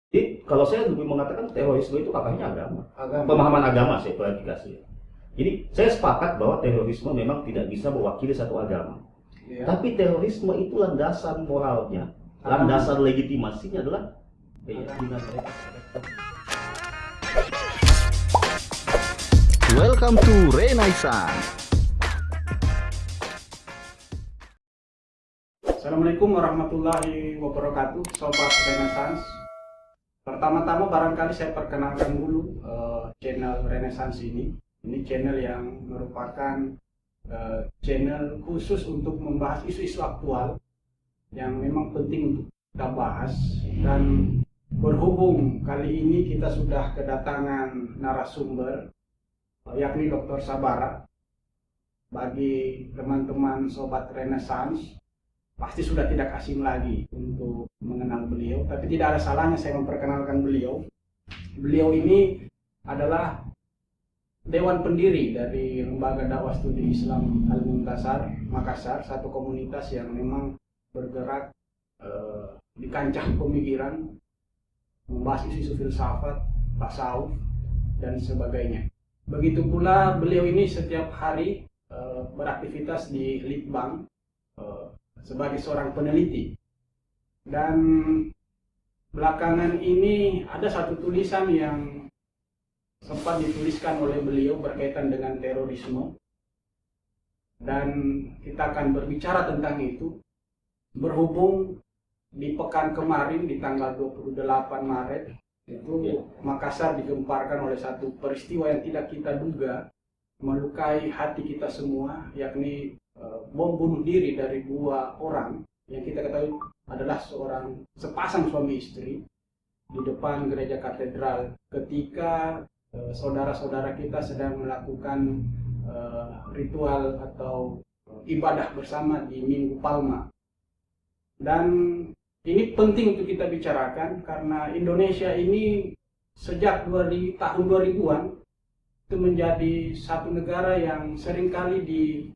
Jadi kalau saya lebih mengatakan terorisme itu akarnya agama, Agama. pemahaman agama saya klarifikasi. Jadi saya sepakat bahwa terorisme memang tidak bisa mewakili satu agama. Ya. Tapi terorisme itu landasan moralnya, landasan legitimasinya adalah keyakinan mereka. Welcome to Renaissance. Assalamualaikum warahmatullahi wabarakatuh, Sobat Renaissance. Pertama-tama barangkali saya perkenalkan dulu channel Renaissance ini. Ini channel yang merupakan channel khusus untuk membahas isu-isu aktual yang memang penting untuk kita bahas. Dan berhubung kali ini kita sudah kedatangan narasumber, yakni Dr. Sabara. Bagi teman-teman Sobat Renaissance, pasti sudah tidak asing lagi untuk mengenal beliau, tapi tidak ada salahnya saya memperkenalkan beliau. Beliau ini adalah Dewan Pendiri dari Lembaga Dakwah Studi Islam Al-Muntasar Makassar, satu komunitas yang memang bergerak di kancah pemikiran, membahas isu-isu filsafat, tasawuf, dan sebagainya. Begitu pula beliau ini setiap hari beraktivitas di Litbang sebagai seorang peneliti. Dan belakangan ini ada satu tulisan yang sempat dituliskan oleh beliau berkaitan dengan terorisme, dan kita akan berbicara tentang itu berhubung di pekan kemarin di tanggal 28 Maret itu Makassar digemparkan oleh satu peristiwa yang tidak kita duga, melukai hati kita semua, yakni bom bunuh diri dari dua orang yang kita ketahui adalah sepasang suami istri di depan gereja katedral ketika saudara-saudara kita sedang melakukan ritual atau ibadah bersama di Minggu Palma. Dan ini penting untuk kita bicarakan karena Indonesia ini sejak tahun 2000-an itu menjadi satu negara yang seringkali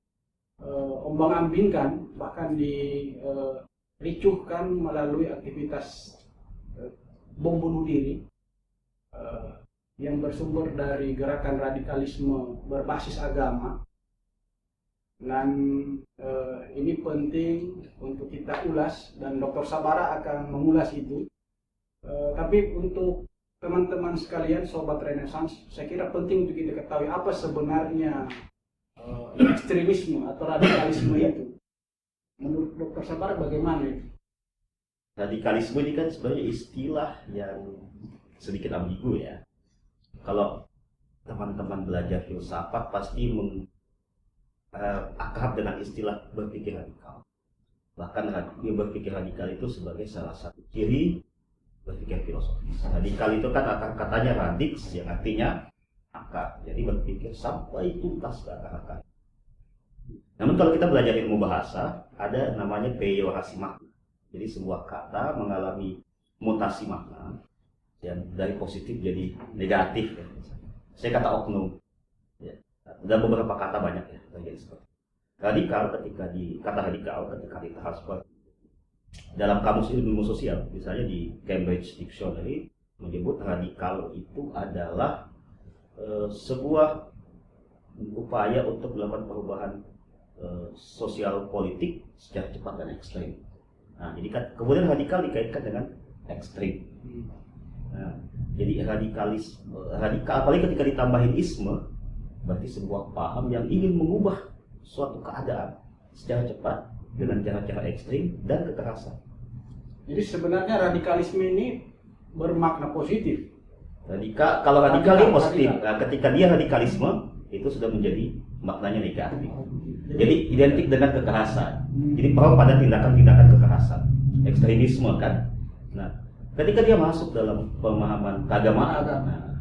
ombang-ambingkan, bahkan diricuhkan melalui aktivitas bom bunuh diri yang bersumber dari gerakan radikalisme berbasis agama. Dan ini penting untuk kita ulas, dan Dr. Sabara akan mengulas itu. Tapi untuk teman-teman sekalian, Sobat Renaissance, saya kira penting untuk kita ketahui apa sebenarnya ekstremisme atau radikalisme itu. Menurut Dr. Sabara bagaimana itu? Radikalisme ini kan sebenarnya istilah yang sedikit ambigu ya. Kalau teman-teman belajar filsafat pasti akrab dengan istilah berpikir radikal. Bahkan berpikir radikal itu sebagai salah satu ciri berpikir filosofis. Radikal itu kan akar katanya radix, yang artinya akar. Jadi berpikir sampai tuntas ke akar-akar. Namun kalau kita belajar ilmu bahasa, ada namanya peyorasi makna. Jadi sebuah kata mengalami mutasi makna, yang dari positif jadi negatif. Ya. Saya kata oknum. Ya. Dan beberapa kata banyak ya. Radikal kata radikal ketika ditransfer dalam kamus ilmu sosial, misalnya di Cambridge Dictionary menyebut radikal itu adalah sebuah upaya untuk melakukan perubahan sosial politik secara cepat dan ekstrim. Nah, jadi kan kemudian radikal dikaitkan dengan ekstrim. Nah, jadi radikal apalagi ketika ditambahin isme, berarti sebuah paham yang ingin mengubah suatu keadaan secara cepat dengan cara-cara ekstrim dan kekerasan. Jadi sebenarnya radikalisme ini bermakna positif. Kalau radikal dia positif. Nah, ketika dia radikalisme itu sudah menjadi maknanya negatif. Jadi identik dengan kekerasan. Jadi pro pada tindakan-tindakan kekerasan, ekstremisme kan. Nah, ketika dia masuk dalam pemahaman keagamaan,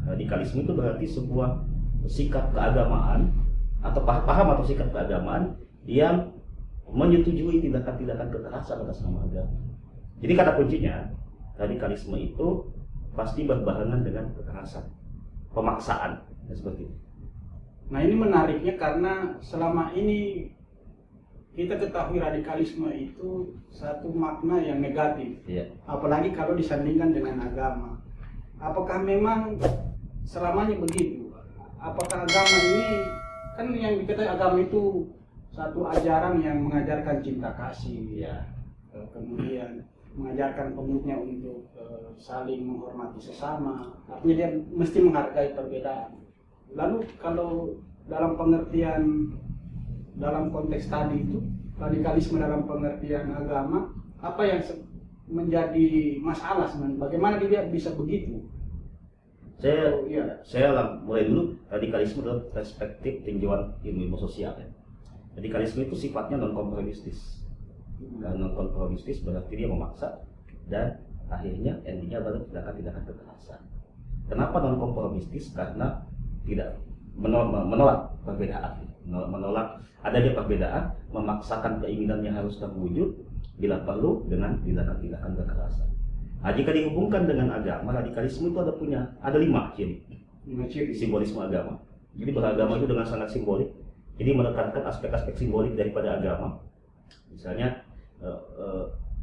radikalisme itu berarti sebuah sikap keagamaan atau paham atau sikap keagamaan yang menyetujui tindakan-tindakan kekerasan atas nama agama. Jadi kata kuncinya, radikalisme itu pasti berbarengan dengan kekerasan, pemaksaan, dan seperti itu. Nah, ini menariknya karena selama ini kita ketahui radikalisme itu satu makna yang negatif, Iya. apalagi kalau disandingkan dengan agama. Apakah memang selamanya begitu? Apakah agama ini, kan yang dikatakan agama itu satu ajaran yang mengajarkan cinta kasih, Iya. kemudian mengajarkan pengikutnya untuk saling menghormati sesama, artinya dia mesti menghargai perbedaan. Lalu kalau dalam pengertian, dalam konteks tadi itu, radikalisme dalam pengertian agama, apa yang menjadi masalah sebenarnya? Bagaimana dia bisa begitu? Saya mulai dulu, radikalisme dalam perspektif tinjauan ilmu sosial ya. Radikalisme itu sifatnya non-konformistis. Non-konformistis berarti dia memaksa dan akhirnya endingnya adalah tindakan-tindakan kekerasan. Kenapa non-konformistis? Karena tidak menolak perbedaan, menolak adanya perbedaan, memaksakan keinginannya harus terwujud bila perlu dengan tindakan-tindakan kekerasan. Nah, jika dihubungkan dengan agama, radikalisme itu ada 5 ciri simbolisme agama. Jadi beragama itu dengan sangat simbolik. Jadi menekankan aspek-aspek simbolik daripada agama. Misalnya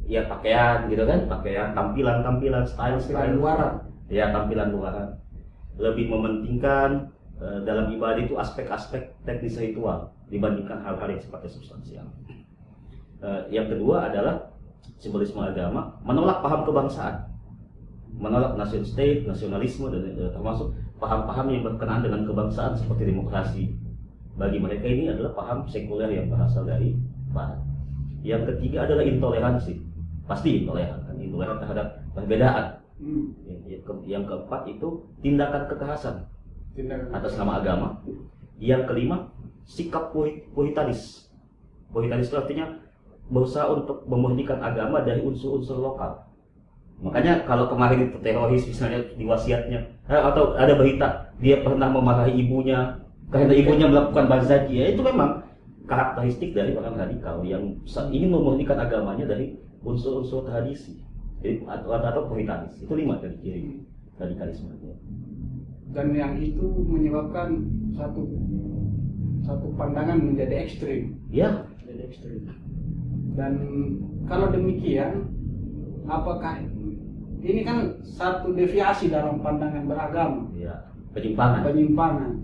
ya pakaian gitu kan, pakaian, tampilan, style luaran. Ya, tampilan luaran. Lebih mementingkan dalam ibadah itu aspek-aspek teknis ritual dibandingkan hal-hal yang sifatnya substansial. Yang kedua adalah simbolisme agama menolak paham kebangsaan, menolak nation state, nasionalisme, dan termasuk paham-paham yang berkenaan dengan kebangsaan seperti demokrasi. Bagi mereka ini adalah paham sekuler yang berasal dari Barat. Yang ketiga adalah intoleransi, pasti intoleran terhadap perbedaan. Yang keempat itu tindakan kekerasan atas nama agama. Yang kelima sikap puritanis. Puritanis itu artinya berusaha untuk memurnikan agama dari unsur-unsur lokal. Makanya kalau kemarin itu teroris misalnya di wasiatnya, atau ada berita dia pernah memarahi ibunya karena ibunya melakukan bazaki, ya itu memang karakteristik dari orang radikal yang ingin memurnikan agamanya dari unsur-unsur tradisi atau puritanis. Itu 5 dari ciri radikalisme. Dan yang itu menyebabkan satu pandangan menjadi ekstrim. Ya. Menjadi ekstrim. Dan kalau demikian, apakah ini kan satu deviasi dalam pandangan beragama? Ya. Penyimpangan.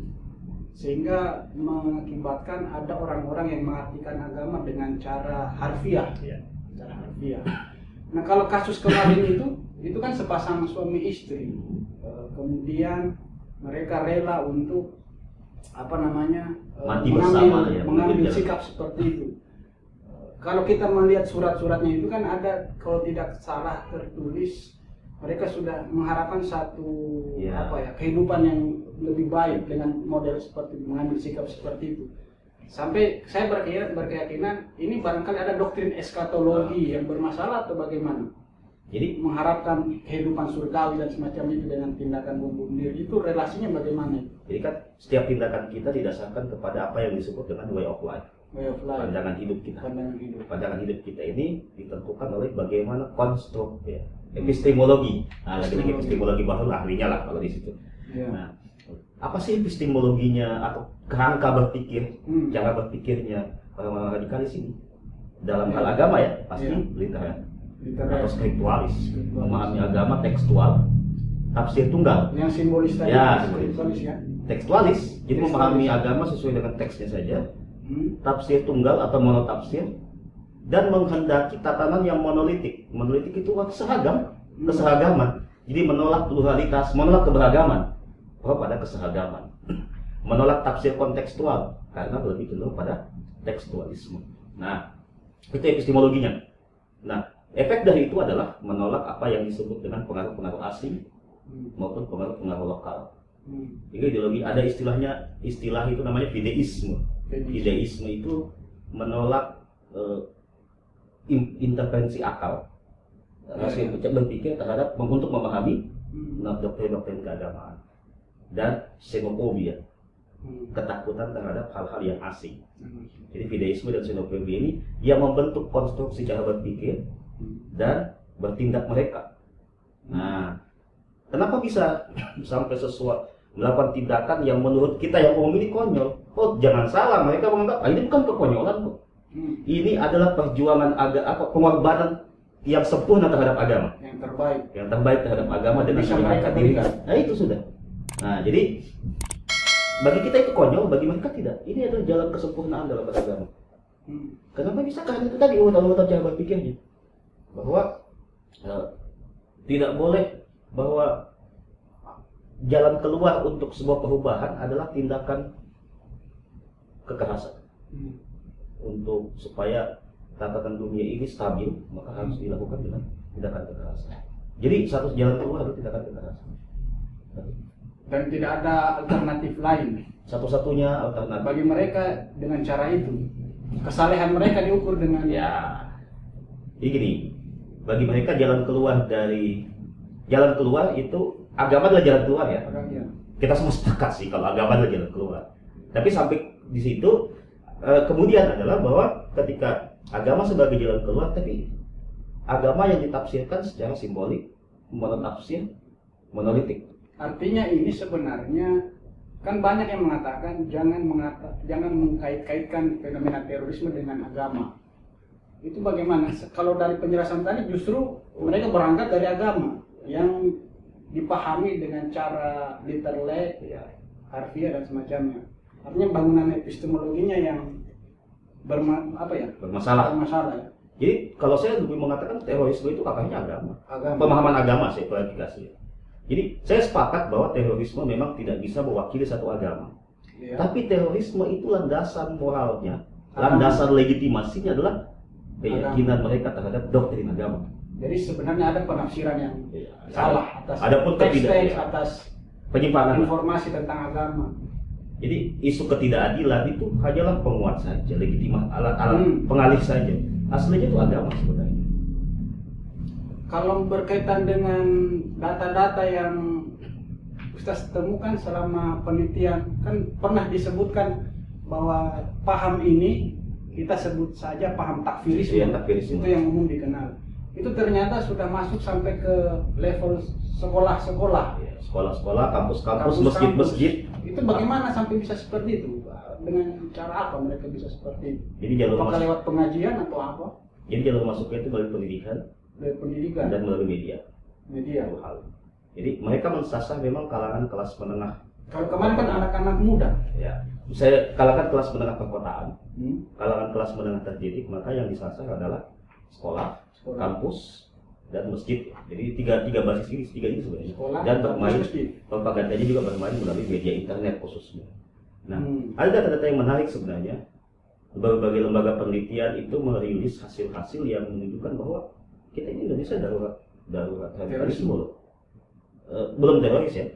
Sehingga mengakibatkan ada orang-orang yang mengartikan agama dengan cara harfiah. Ya. Cara harfiah. Nah, kalau kasus kemarin itu kan sepasang suami istri. Kemudian mereka rela untuk mati bersama, mengambil sikap seperti itu. Kalau kita melihat surat-suratnya itu kan ada, kalau tidak salah tertulis, mereka sudah mengharapkan satu kehidupan yang lebih baik dengan model seperti mengambil sikap seperti itu. Sampai saya berkeyakinan ini barangkali ada doktrin eskatologi yang bermasalah atau bagaimana. Jadi mengharapkan kehidupan surgawi dan semacam itu dengan tindakan bom bunuh diri, itu relasinya bagaimana? Jadi kan setiap tindakan kita didasarkan kepada apa yang disebut dengan way of life. Pandangan hidup kita. Pandangan hidup kita ini ditentukan oleh bagaimana konstruk ya, epistemologi. Nah, lagi-lagi epistemologi baru ahlinya lah kalau di situ. Ya. Nah, apa sih epistemologinya atau kerangka berpikir, cara berpikirnya orang-orang radikalis ini? Dalam hal agama ya, pasti literal atau skriptualis, memahami agama tekstual, tafsir tunggal. Yang simbolis tadi. Ya, simbolis ya. Tekstualis, jadi memahami agama sesuai dengan teksnya saja. Tafsir tunggal atau monotafsir, dan menghendaki tatanan yang monolitik. Monolitik itu keseragaman. Jadi menolak pluralitas, menolak keberagaman, pada keseragaman. Menolak tafsir kontekstual karena lebih cenderung pada tekstualisme. Nah, itu epistemologinya. Nah, efek dari itu adalah menolak apa yang disebut dengan pengaruh-pengaruh asing maupun pengaruh-pengaruh lokal. Jadi ideologi ada istilah itu namanya fideisme. Fideisme itu menolak intervensi akal, hasil berpikir terhadap untuk memahami doktrin-doktrin keagamaan, dan xenofobia, ketakutan terhadap hal-hal yang asing. Jadi fideisme dan xenofobia ini yang membentuk konstruksi cara berpikir dan bertindak mereka. Nah, kenapa bisa sampai melakukan tindakan yang menurut kita yang umum ini konyol? Oh, jangan salah, mereka menganggap ini bukan kekonyolan kok. Ini adalah perjuangan pengorbanan yang sempurna terhadap agama, yang terbaik terhadap agama dengan Bisa mereka diri. berikan. Nah itu sudah. Nah jadi bagi kita itu konyol, bagi mereka tidak. Ini adalah jalan kesempurnaan dalam beragama. Kenapa bisa? Karena itu tadi urutan-urutan cara berpikirnya, bahwa tidak boleh bahwa jalan keluar untuk sebuah perubahan adalah tindakan kekerasan. Untuk supaya tatanan dunia ini stabil, maka harus dilakukan dengan tindakan kekerasan. Jadi satu jalan keluar adalah tindakan kekerasan. Dan tidak ada alternatif lain. Satu-satunya alternatif Bagi mereka dengan cara itu, kesalehan mereka diukur dengan jadi gini, bagi mereka jalan keluar itu agama adalah jalan keluar ya. Kita semua sepakat sih kalau agama adalah jalan keluar. Tapi sampai di situ kemudian adalah bahwa ketika agama sebagai jalan keluar, tapi agama yang ditafsirkan secara simbolik, monotafsir, monolitik. Artinya ini sebenarnya kan banyak yang mengatakan jangan mengkait-kaitkan fenomena terorisme dengan agama. Itu bagaimana? Kalau dari penjelasan tadi justru mereka berangkat dari agama yang dipahami dengan cara literal, harfiah dan semacamnya. Artinya bangunan epistemologinya yang bermasalah. Ya. Jadi kalau saya lebih mengatakan terorisme itu kakaknya agama. Pemahaman agama saya klarifikasi. Jadi saya sepakat bahwa terorisme memang tidak bisa mewakili satu agama. Tapi terorisme itu landasan moralnya, landasan legitimasinya adalah keyakinan mereka terhadap doktrin agama. Jadi sebenarnya ada penafsiran yang salah atas teks atas penyimpangan informasi tentang agama. Jadi isu ketidakadilan itu hanyalah penguat saja, legitimasi, alat pengalih saja. Aslinya itu agama sebenarnya. Kalau berkaitan dengan data-data yang Ustaz temukan selama penelitian, kan pernah disebutkan bahwa paham ini kita sebut saja paham takfirisme, itu yang umum dikenal. Itu ternyata sudah masuk sampai ke level sekolah-sekolah, sekolah-sekolah, kampus-kampus, masjid-masjid. Itu bagaimana sampai bisa seperti itu? Dengan cara apa mereka bisa seperti itu? Jadi jalur apakah lewat pengajian atau apa? Jadi jalur masuknya itu melalui pendidikan dan melalui media. Jadi mereka mensasar memang kalangan kelas menengah. Kalau kemarin kan anak-anak muda. Ya, saya kalangan kelas menengah perkotaan, kalangan kelas menengah terdidik, maka yang disasar adalah sekolah, kampus, dan masjid. Jadi tiga basis ini sebenarnya. Sekolah, dan bermain masjid. propagandanya juga bermain melalui media internet khususnya. Nah, ada data-data yang menarik sebenarnya. Berbagai lembaga penelitian itu merilis hasil-hasil yang menunjukkan bahwa kita ini Indonesia darurat radikalisme loh. Belum teroris ya.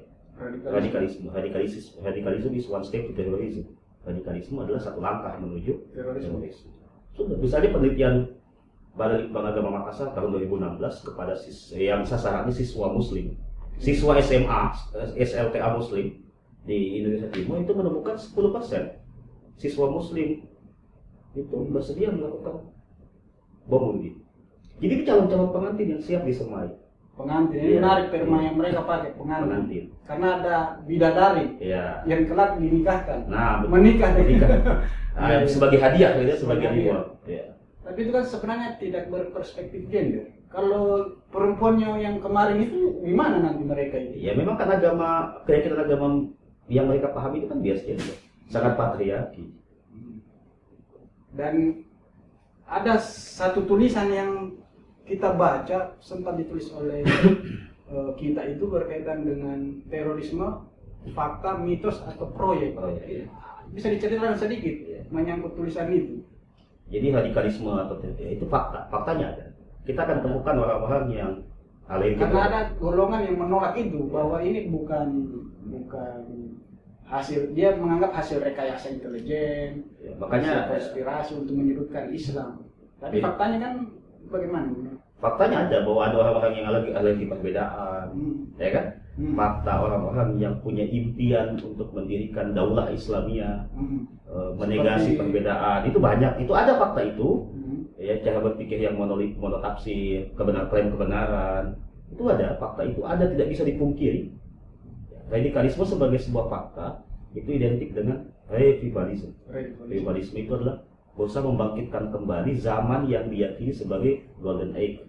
Radikalisme is one step to terrorism. Radikalisme adalah satu langkah menuju terorisme. Sudah misalnya penelitian Balai Litbang Agama Makassar tahun 2016 kepada yang sasarannya siswa muslim, siswa SMA, SLTA muslim di Indonesia Timur itu menemukan 10% siswa muslim itu bersedia melakukan bom bunuh diri. Jadi itu calon-calon pengantin yang siap disemai. Pengantin, ini menarik terma yang mereka pakai pengantin. Karena ada bidadari yang kelak dinikahkan. Nah, menikah. Sebagai hadiah, sebagai reward. Tapi itu kan sebenarnya tidak berperspektif gender. Kalau perempuannya yang kemarin itu gimana nanti mereka itu? Ya memang kan keyakinan agama yang mereka pahami itu kan biasanya juga sangat patriarki. Dan ada satu tulisan yang kita baca sempat ditulis oleh kita itu berkaitan dengan terorisme, fakta, mitos atau proyek. Bisa diceritakan sedikit menyangkut tulisan itu? Jadi radikalisme atau itu faktanya ada. Kita akan temukan orang-orang yang karena ada golongan yang menolak itu bahwa ini bukan hasil, dia menganggap hasil rekayasa intelijen, makanya konspirasi untuk menyudutkan Islam. Tapi faktanya kan bagaimana? Faktanya ada bahwa ada orang-orang yang alergi perbedaan, ya kan? Fakta orang-orang yang punya impian untuk mendirikan daulah Islamiyah, menegasi perbedaan, itu banyak. Itu ada fakta itu, ya cara berpikir yang monotafsir, klaim kebenaran, itu ada fakta itu ada, tidak bisa dipungkiri. Radikalisme sebagai sebuah fakta itu identik dengan revivalisme. Revivalisme itu adalah berusaha membangkitkan kembali zaman yang diyakini sebagai golden age,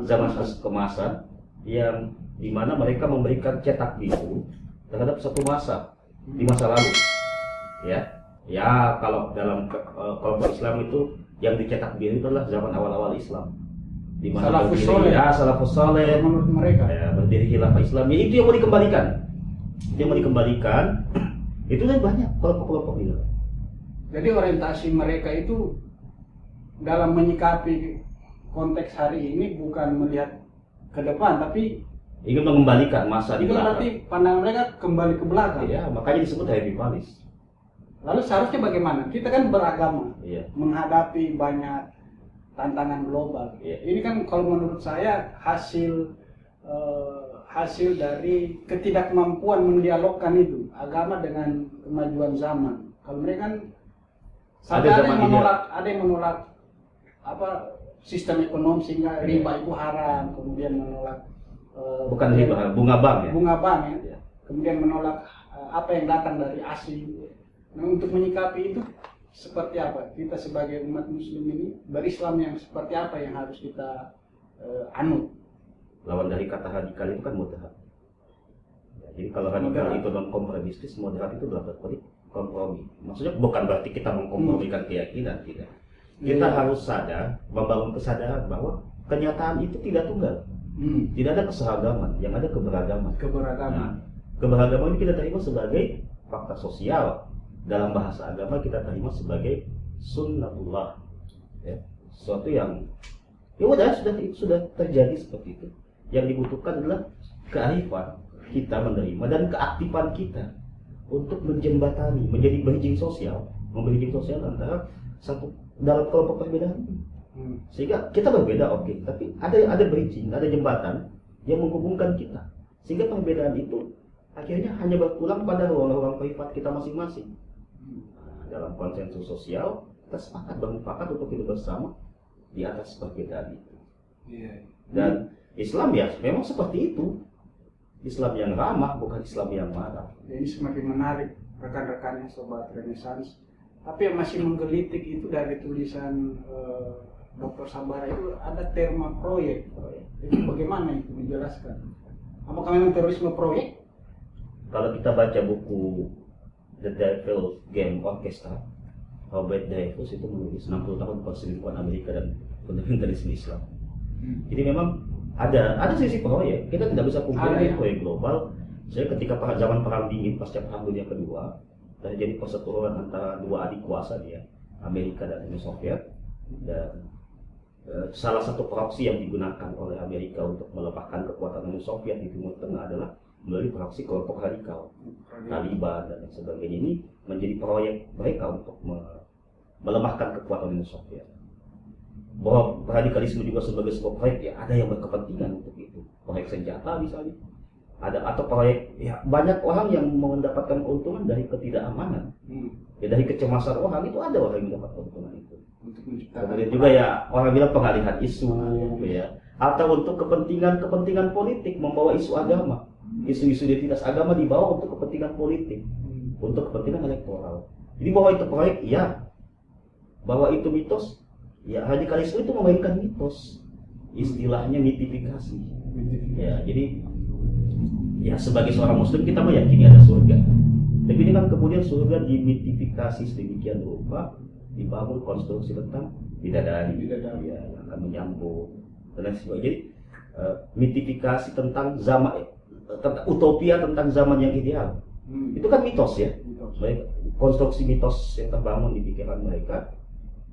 zaman kemasan, yang dimana mereka memberikan cetak biru terhadap satu masa di masa lalu. Ya kalau dalam kelompok Islam itu yang dicetak biru itu adalah zaman awal-awal Islam, di mana salafus saleh menurut mereka ya, berdiri khilafah Islam. Ya, itu yang mau dikembalikan. Itu kan banyak kelompok-kelompok itu. Jadi orientasi mereka itu dalam menyikapi konteks hari ini bukan melihat ke depan, tapi ingin mengembalikan masa di itu belakang. berarti pandangan mereka kembali ke belakang. Iya, makanya disebut revivalis. Lalu seharusnya bagaimana? Kita kan beragama, Iya. menghadapi banyak tantangan global. Iya. Ini kan kalau menurut saya hasil dari ketidakmampuan mendialogkan itu agama dengan kemajuan zaman. Kalau mereka kan sampai ada yang menolak apa sistem ekonomi sehingga riba itu haram, kemudian menolak Bukan riba, bunga bank ya. bunga bank ya. Iya. Kemudian menolak apa yang datang dari asing. Nah, untuk menyikapi itu seperti apa? Kita sebagai umat muslim ini berislam yang seperti apa yang harus kita anut? Lawan dari kata radikal itu kan moderat. Ya, jadi kalau radikal itu non kompromistis, moderat itu dalam arti kompromi. Maksudnya bukan berarti kita mengkompromikan keyakinan, tidak. Kita harus sadar, membangun kesadaran bahwa kenyataan itu tidak tunggal. Tidak ada keseragaman, yang ada keberagaman. Nah, keberagaman ini kita terima sebagai fakta sosial. Dalam bahasa agama kita terima sebagai sunnatullah. Ya, sesuatu yang ya udah sudah terjadi seperti itu. Yang dibutuhkan adalah kearifan kita menerima dan keaktifan kita untuk menjembatani, menjadi bridging sosial antara satu dalam kelompok perbedaan ini. Sehingga kita berbeda, oke, tapi ada bridging, ada jembatan yang menghubungkan kita. Sehingga perbedaan itu akhirnya hanya berpulang pada ruang-ruang privat kita masing-masing. Dalam konsensus sosial kita sepakat bermufakat untuk hidup bersama di atas perbedaan itu. Dan Islam ya memang seperti itu. Islam yang ramah, bukan Islam yang marah. Ini semakin menarik rekan-rekannya Sobat Renaissance. Tapi yang masih menggelitik itu dari tulisan Dr. Sabara itu ada terma proyek. Itu bagaimana itu menjelaskan? Apakah memang terorisme proyek? Kalau kita baca buku The Devil's Game Orchestra, Robert Dreyfus itu menulis 60 tahun perselingkuhan Amerika dan fundamentalisme Islam. Jadi memang ada sisi proyek. Kita tidak bisa pungkiri proyek global. Saya ketika zaman perang dingin pasca perang dunia kedua terjadi perseteruan antara dua adik kuasa dia, Amerika dan Uni Soviet, dan salah satu proksi yang digunakan oleh Amerika untuk melemahkan kekuatan Uni Soviet di Timur Tengah adalah melalui proksi kelompok radikal, Taliban dan sebagainya. Ini menjadi proyek mereka untuk melemahkan kekuatan Uni Soviet. Bahwa radikalisme juga sebagai sebuah proyek, ya ada yang berkepentingan untuk itu, proyek senjata misalnya, ada atau proyek ya banyak orang yang mendapatkan keuntungan dari ketidakamanan, ya dari kecemasan orang itu ada orang yang mendapat keuntungan itu. Kemudian juga ya orang bilang pengalihan isu, ya atau untuk kepentingan politik, membawa isu agama, isu-isu identitas agama dibawa untuk kepentingan politik, untuk kepentingan elektoral. Jadi bahwa itu proyek, ya bahwa itu mitos. Ya, radikalisme itu memainkan mitos, istilahnya mitifikasi. Ya, jadi ya sebagai seorang muslim kita meyakini ada surga. Tapi ini kan kemudian surga dimitifikasi sedemikian rupa, dibangun konstruksi tentang bidadari, ya, yang akan menyambung dan lain sebagainya. Jadi mitifikasi tentang zaman, tentang utopia tentang zaman yang ideal. Itu kan mitos ya. Baik, konstruksi mitos yang terbangun di pikiran mereka.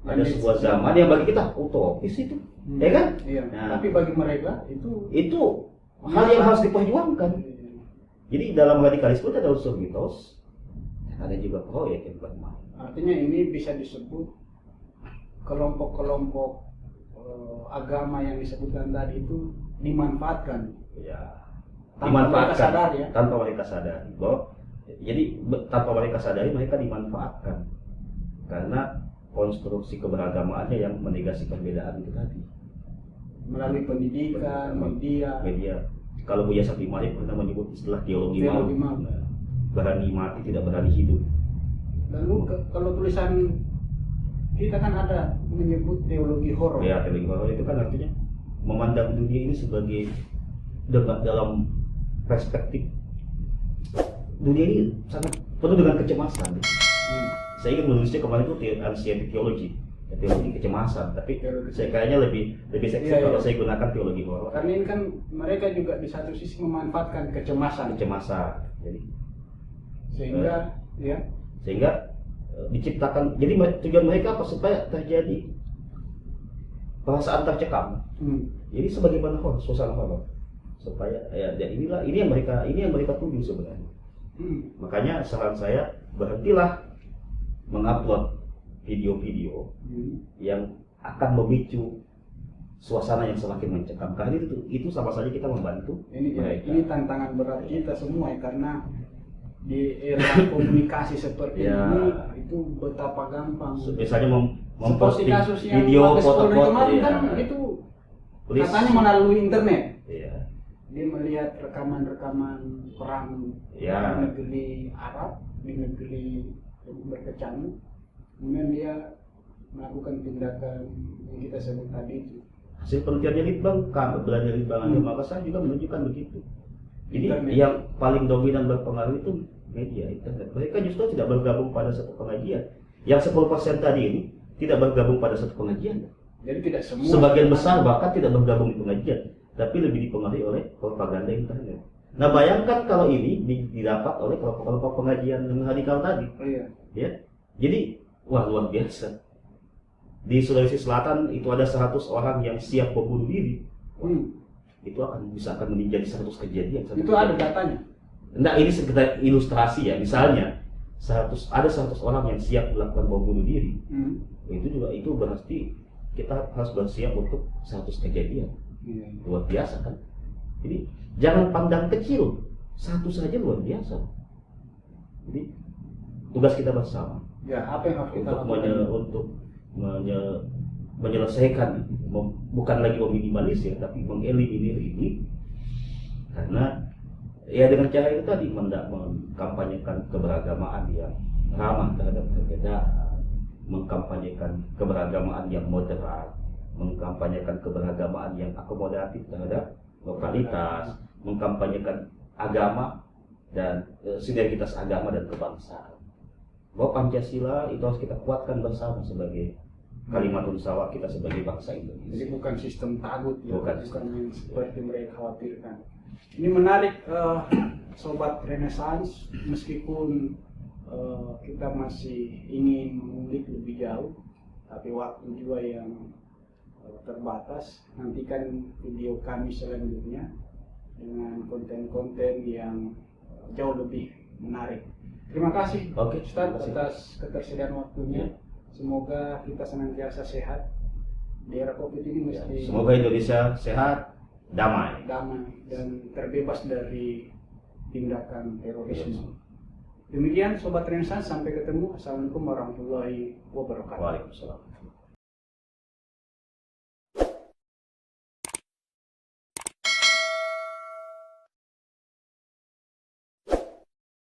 Ada sebuah zaman yang bagi kita utopis itu, ya kan? Iya. Nah, tapi bagi mereka itu hal yang harus diperjuangkan. Jadi dalam radikalisme ada unsur mitos, ada juga proyek yang bermain. Artinya ini bisa disebut kelompok-kelompok agama yang disebutkan tadi itu dimanfaatkan. Ya, Dimanfaatkan ya? Tanpa mereka sadari. Jadi tanpa mereka sadari mereka dimanfaatkan karena konstruksi keberagamaannya yang menegasi perbedaan itu tadi melalui pendidikan, media. Kalau Buya Safi Malik pernah menyebut istilah teologi maut. Berani mati tidak berani hidup. Lalu kalau tulisan kita kan ada menyebut teologi horor. Ya, teologi horor itu kan artinya memandang dunia ini sebagai dalam perspektif dunia ini sangat penuh dengan kecemasan. Saya ingin menulisnya kemarin itu anxiety theology, teologi kecemasan, tapi saya kayaknya lebih seksi kalau saya gunakan teologi horor. Karena ini kan mereka juga di satu sisi memanfaatkan kecemasan, jadi sehingga diciptakan. Jadi tujuan mereka apa? Supaya terjadi perasaan tercekam. Jadi sebagaimana horor, suasana horor, supaya dan ini yang mereka tuju sebenarnya. Makanya saran saya, berhentilah mengupload video-video yang akan memicu suasana yang semakin mencekam. Karena itu sama saja kita membantu mereka. Ini tantangan berat kita semua ya, karena di era komunikasi seperti ini itu betapa gampang. Misalnya memposting kasusnya video, foto-foto kemarin kan itu katanya melalui internet. Dia melihat rekaman-rekaman perang di negeri Arab, di negeri berkecamuk, kemudian dia melakukan tindakan yang kita sebut tadi itu. Hasil penelitiannya belajar Litbang maka saya juga menunjukkan begitu. Jadi Internet. yang paling dominan berpengaruh itu media, internet. Mereka justru tidak bergabung pada satu pengajian. Yang 10% tadi ini tidak bergabung pada satu pengajian. Jadi tidak semua. Sebagian besar bahkan tidak bergabung di pengajian, tapi lebih dipengaruhi oleh propaganda internet. Nah, bayangkan kalau ini didapat oleh kelompok-kelompok pengajian yang radikal tadi. Ya. Jadi, luar biasa. Di Sulawesi Selatan itu ada 100 orang yang siap membunuh diri. Itu akan menjadi 100 kejadian. Itu ada datanya. Nah, ini sekedar ilustrasi ya. Misalnya, ada 100 orang yang siap melakukan bom bunuh diri. Itu berarti kita harus bersiap untuk 100 kejadian. Luar biasa kan? Jadi jangan pandang kecil, satu saja luar biasa. Jadi tugas kita bersama. Ya, apa yang harus kita lakukan? Untuk menyelesaikan, bukan lagi meminimalisir, tapi mengeliminir ini. Karena ya dengan cara itu tadi mengkampanyekan keberagamaan yang ramah terhadap perbedaan, mengkampanyekan keberagamaan yang moderat, mengkampanyekan keberagamaan yang akomodatif terhadap lokalitas, mengkampanyekan agama dan sinergitas agama dan kebangsaan. Bahwa Pancasila itu harus kita kuatkan bersama sebagai kalimatun sawah kita sebagai bangsa Indonesia. Jadi bukan sistem tagut ya, bukan yang seperti mereka khawatirkan. Ini menarik, Sobat Renaissance, meskipun kita masih ingin mengulik lebih jauh, tapi waktu juga yang terbatas. Nantikan video kami selanjutnya dengan konten-konten yang jauh lebih menarik. Terima kasih Ustaz atas ketersediaan waktunya. Semoga kita senantiasa sehat di era Covid ini. Semoga Indonesia sehat, damai dan terbebas dari tindakan terorisme. Demikian Sobat Renaissance, sampai ketemu. Assalamualaikum warahmatullahi wabarakatuh. Waalaikumsalam.